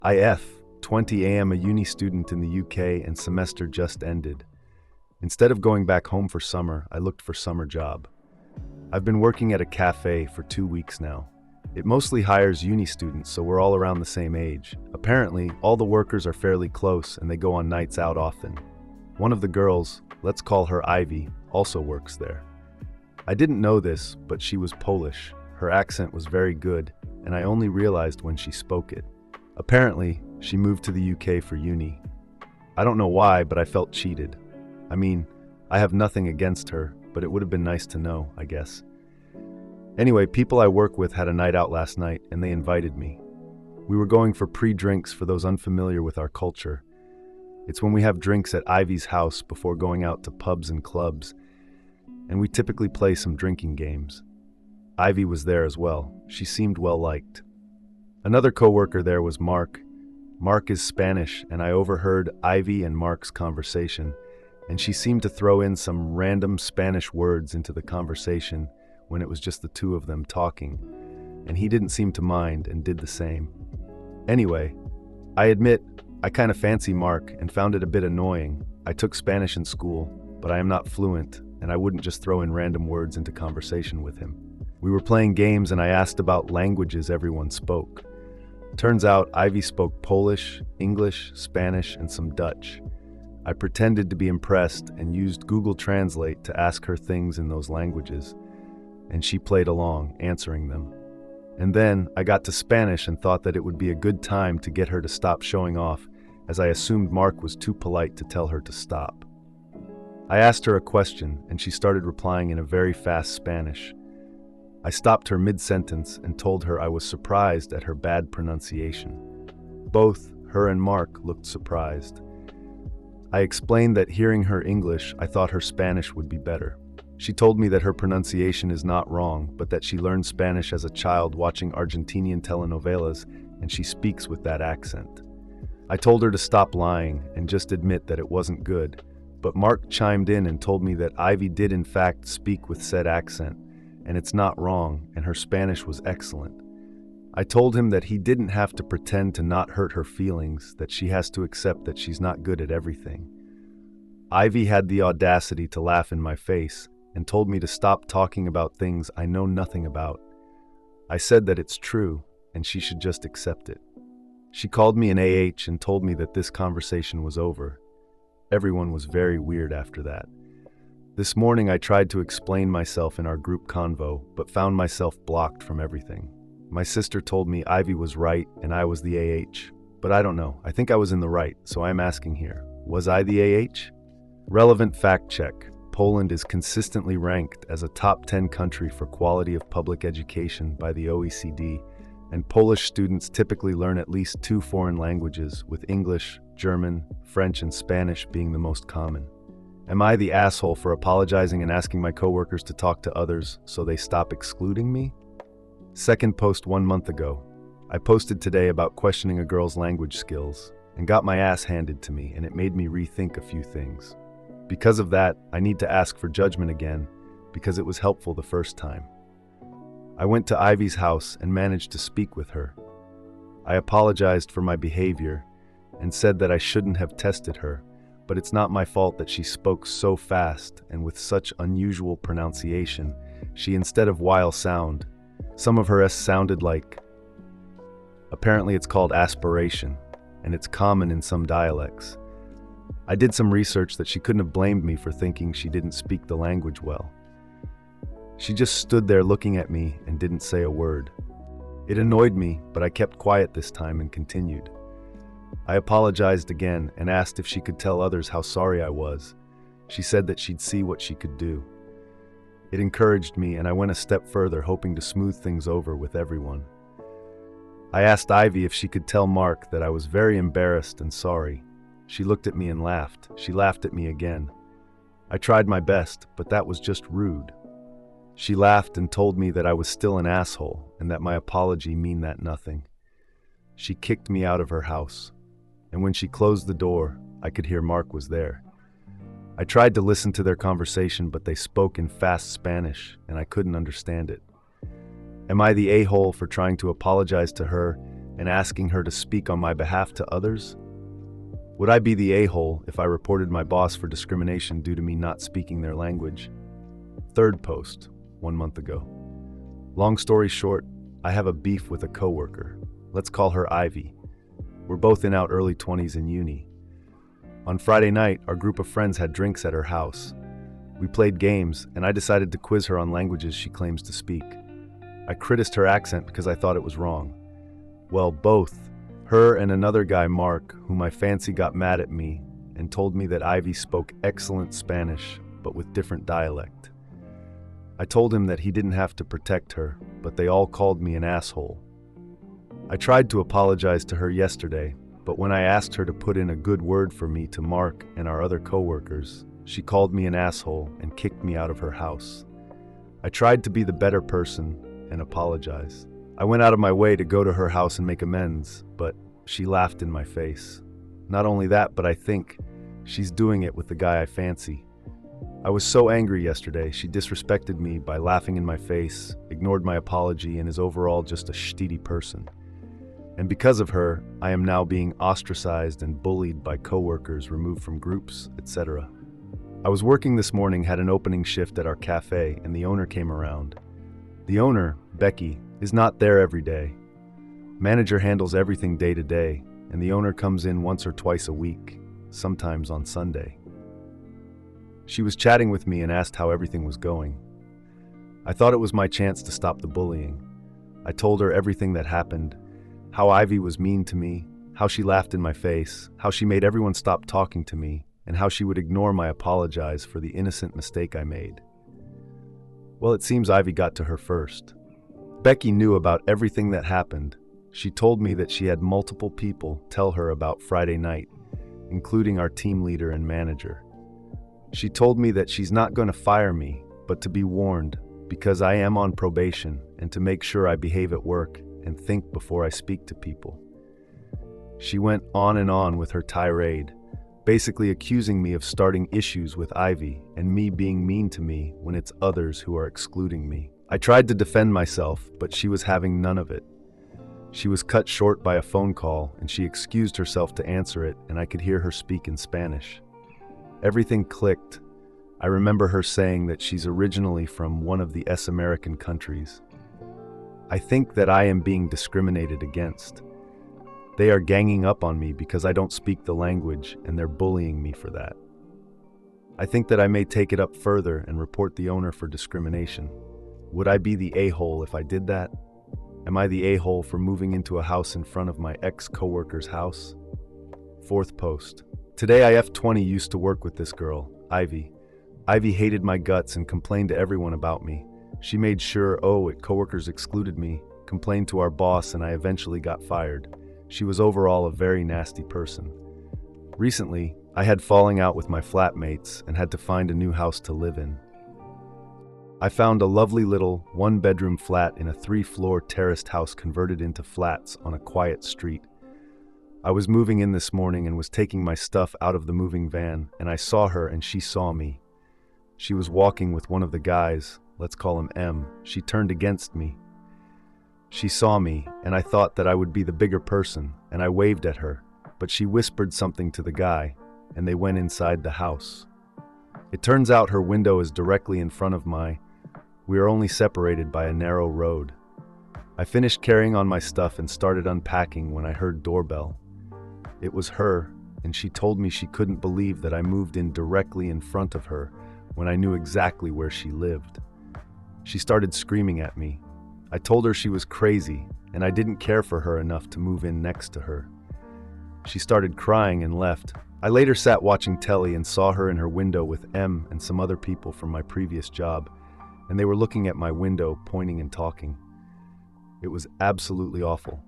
IF, 20 am, a uni student in the UK, and semester just ended. Instead of going back home for summer, I looked for summer job. I've been working at a cafe for 2 weeks now. It mostly hires uni students, so we're all around the same age. Apparently, all the workers are fairly close and they go on nights out often. One of the girls, let's call her Ivy, also works there. I didn't know this, but she was Polish. Her accent was very good, and I only realized when she spoke it. Apparently, she moved to the UK for uni. I don't know why, but I felt cheated. I mean, I have nothing against her, but it would have been nice to know, I guess. Anyway, people I work with had a night out last night, and they invited me. We were going for pre-drinks for those unfamiliar with our culture. It's when we have drinks at Ivy's house before going out to pubs and clubs, and we typically play some drinking games. Ivy was there as well. She seemed well-liked. Another coworker there was Mark. Mark is Spanish, and I overheard Ivy and Mark's conversation, and she seemed to throw in some random Spanish words into the conversation when it was just the two of them talking, and he didn't seem to mind and did the same. Anyway, I admit, I kind of fancy Mark and found it a bit annoying. I took Spanish in school, but I am not fluent, and I wouldn't just throw in random words into conversation with him. We were playing games and I asked about languages everyone spoke. Turns out Ivy spoke Polish, English, Spanish, and some Dutch. I pretended to be impressed and used Google Translate to ask her things in those languages, and she played along, answering them. And then I got to Spanish and thought that it would be a good time to get her to stop showing off, as I assumed Mark was too polite to tell her to stop. I asked her a question, and she started replying in a very fast Spanish. I stopped her mid-sentence and told her I was surprised at her bad pronunciation. Both her and Mark looked surprised. I explained that hearing her English, I thought her Spanish would be better. She told me that her pronunciation is not wrong, but that she learned Spanish as a child watching Argentinian telenovelas, and she speaks with that accent. I told her to stop lying and just admit that it wasn't good, but Mark chimed in and told me that Ivy did in fact speak with said accent, and it's not wrong, and her Spanish was excellent. I told him that he didn't have to pretend to not hurt her feelings, that she has to accept that she's not good at everything. Ivy had the audacity to laugh in my face and told me to stop talking about things I know nothing about. I said that it's true, and she should just accept it. She called me an AH and told me that this conversation was over. Everyone was very weird after that. This morning I tried to explain myself in our group convo, but found myself blocked from everything. My sister told me Ivy was right and I was the AH, but I don't know. I think I was in the right, so I'm asking here. Was I the AH? Relevant fact check. Poland is consistently ranked as a top 10 country for quality of public education by the OECD, and Polish students typically learn at least 2 foreign languages, with English, German, French, and Spanish being the most common. Am I the asshole for apologizing and asking my coworkers to talk to others so they stop excluding me? Second post 1 month ago. I posted today about questioning a girl's language skills and got my ass handed to me, and it made me rethink a few things. Because of that, I need to ask for judgment again because it was helpful the first time. I went to Ivy's house and managed to speak with her. I apologized for my behavior and said that I shouldn't have tested her, but it's not my fault that she spoke so fast and with such unusual pronunciation. She, instead of while sound, some of her S sounded like. Apparently it's called aspiration, and it's common in some dialects. I did some research that she couldn't have blamed me for thinking she didn't speak the language well. She just stood there looking at me and didn't say a word. It annoyed me, but I kept quiet this time and continued. I apologized again and asked if she could tell others how sorry I was. She said that she'd see what she could do. It encouraged me, and I went a step further, hoping to smooth things over with everyone. I asked Ivy if she could tell Mark that I was very embarrassed and sorry. She looked at me and laughed. She laughed at me again. I tried my best, but that was just rude. She laughed and told me that I was still an asshole and that my apology meant that nothing. She kicked me out of her house, and when she closed the door, I could hear Mark was there. I tried to listen to their conversation, but they spoke in fast Spanish, and I couldn't understand it. Am I the a-hole for trying to apologize to her and asking her to speak on my behalf to others? Would I be the a-hole if I reported my boss for discrimination due to me not speaking their language? Third post, 1 month ago. Long story short, I have a beef with a coworker. Let's call her Ivy. We're both in our early 20s in uni. On Friday night, our group of friends had drinks at her house. We played games, and I decided to quiz her on languages she claims to speak. I criticized her accent because I thought it was wrong. Well, both her and another guy, Mark, whom I fancy, got mad at me and told me that Ivy spoke excellent Spanish, but with different dialect. I told him that he didn't have to protect her, but they all called me an asshole. I tried to apologize to her yesterday, but when I asked her to put in a good word for me to Mark and our other coworkers, she called me an asshole and kicked me out of her house. I tried to be the better person and apologize. I went out of my way to go to her house and make amends, but she laughed in my face. Not only that, but I think she's doing it with the guy I fancy. I was so angry yesterday. She disrespected me by laughing in my face, ignored my apology, and is overall just a shitty person. And because of her, I am now being ostracized and bullied by coworkers, removed from groups, etc. I was working this morning, had an opening shift at our cafe, and the owner came around. The owner, Becky, is not there every day. Manager handles everything day to day, and the owner comes in once or twice a week, sometimes on Sunday. She was chatting with me and asked how everything was going. I thought it was my chance to stop the bullying. I told her everything that happened, how Ivy was mean to me, how she laughed in my face, how she made everyone stop talking to me, and how she would ignore my apologize for the innocent mistake I made. Well, it seems Ivy got to her first. Becky knew about everything that happened. She told me that she had multiple people tell her about Friday night, including our team leader and manager. She told me that she's not going to fire me, but to be warned, because I am on probation, and to make sure I behave at work and think before I speak to people. She went on and on with her tirade, basically accusing me of starting issues with Ivy and me being mean to me when it's others who are excluding me. I tried to defend myself, but she was having none of it. She was cut short by a phone call, and she excused herself to answer it, and I could hear her speak in Spanish. Everything clicked. I remember her saying that she's originally from one of the American countries. I think that I am being discriminated against. They are ganging up on me because I don't speak the language, and they're bullying me for that. I think that I may take it up further and report the owner for discrimination. Would I be the a-hole if I did that? Am I the a-hole for moving into a house in front of my ex-coworker's house? Fourth post. Today I F20 used to work with this girl, Ivy. Ivy hated my guts and complained to everyone about me. She made sure, coworkers excluded me, complained to our boss, and I eventually got fired. She was overall a very nasty person. Recently, I had falling out with my flatmates and had to find a new house to live in. I found a lovely little one-bedroom flat in a 3-floor terraced house converted into flats on a quiet street. I was moving in this morning and was taking my stuff out of the moving van, and I saw her and she saw me. She was walking with one of the guys, let's call him M. She turned against me. She saw me, and I thought that I would be the bigger person, and I waved at her, but she whispered something to the guy, and they went inside the house. It turns out her window is directly in front of mine. We are only separated by a narrow road. I finished carrying on my stuff and started unpacking when I heard doorbell. It was her, and she told me she couldn't believe that I moved in directly in front of her when I knew exactly where she lived. She started screaming at me. I told her she was crazy, and I didn't care for her enough to move in next to her. She started crying and left. I later sat watching telly and saw her in her window with M and some other people from my previous job, and they were looking at my window, pointing and talking. It was absolutely awful.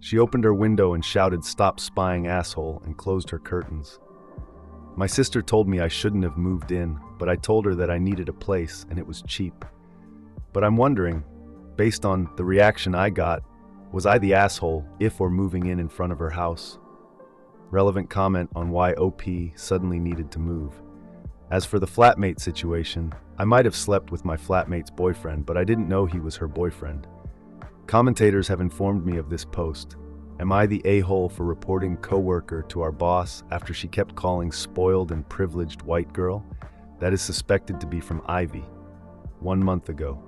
She opened her window and shouted, "Stop spying, asshole," and closed her curtains. My sister told me I shouldn't have moved in, but I told her that I needed a place and it was cheap. But I'm wondering, based on the reaction I got, was I the asshole if or moving in front of her house? Relevant comment on why OP suddenly needed to move. As for the flatmate situation, I might have slept with my flatmate's boyfriend, but I didn't know he was her boyfriend. Commentators have informed me of this post. Am I the a-hole for reporting coworker to our boss after she kept calling spoiled and privileged white girl? That is suspected to be from Ivy. 1 month ago.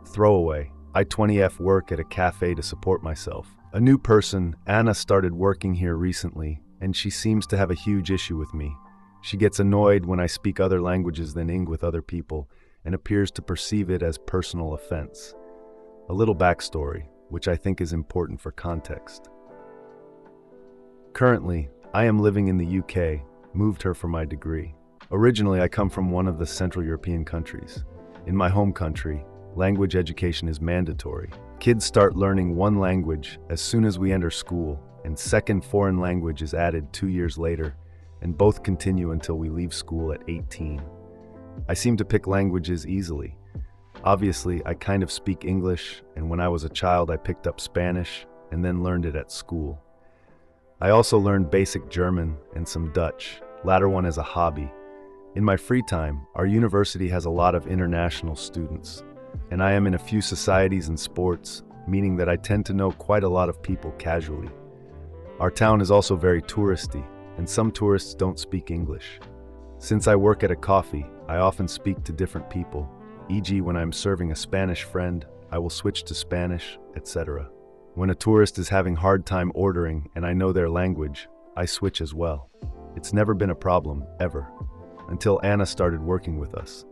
Throwaway. I 20F work at a cafe to support myself. A new person, Anna, started working here recently, and she seems to have a huge issue with me. She gets annoyed when I speak other languages than Eng with other people, and appears to perceive it as personal offense. A little backstory, which I think is important for context. Currently, I am living in the UK, moved here for my degree. Originally, I come from one of the Central European countries. In my home country, language education is mandatory. Kids start learning one language as soon as we enter school, and second foreign language is added 2 years later, and both continue until we leave school at 18. I seem to pick languages easily. Obviously, I kind of speak English, and when I was a child I picked up Spanish and then learned it at school. I also learned basic German and some Dutch, latter one as a hobby. In my free time, our university has a lot of international students, and I am in a few societies and sports, meaning that I tend to know quite a lot of people casually. Our town is also very touristy, and some tourists don't speak English. Since I work at a coffee, I often speak to different people, e.g. when I'm serving a Spanish friend, I will switch to Spanish, etc. When a tourist is having hard time ordering and I know their language, I switch as well. It's never been a problem, ever, until Anna started working with us.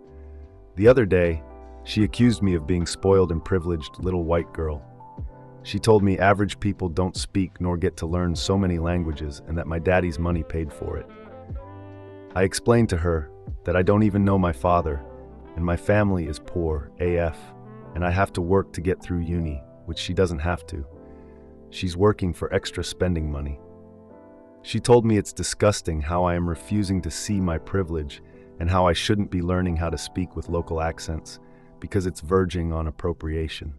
The other day, she accused me of being spoiled and privileged little white girl. She told me average people don't speak nor get to learn so many languages and that my daddy's money paid for it. I explained to her that I don't even know my father, and my family is poor, AF, and I have to work to get through uni, which she doesn't have to. She's working for extra spending money. She told me it's disgusting how I am refusing to see my privilege and how I shouldn't be learning how to speak with local accents because it's verging on appropriation.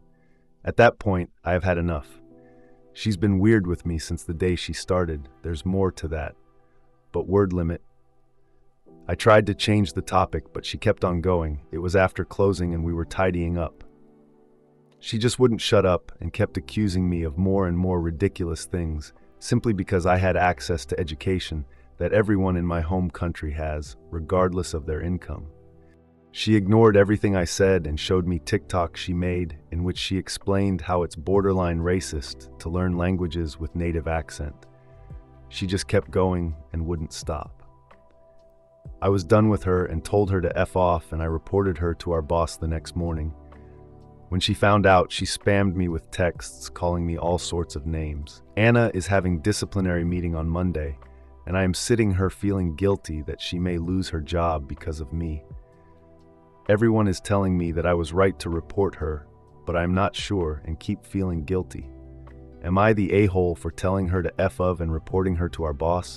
At that point, I have had enough. She's been weird with me since the day she started. There's more to that. But word limit. I tried to change the topic, but she kept on going. It was after closing and we were tidying up. She just wouldn't shut up and kept accusing me of more and more ridiculous things, simply because I had access to education that everyone in my home country has, regardless of their income. She ignored everything I said and showed me TikTok she made in which she explained how it's borderline racist to learn languages with native accent. She just kept going and wouldn't stop. I was done with her and told her to F off, and I reported her to our boss the next morning. When she found out, she spammed me with texts calling me all sorts of names. Anna is having disciplinary meeting on Monday, and I am sitting her feeling guilty that she may lose her job because of me. Everyone is telling me that I was right to report her, but I'm not sure and keep feeling guilty. Am I the a-hole for telling her to F of and reporting her to our boss?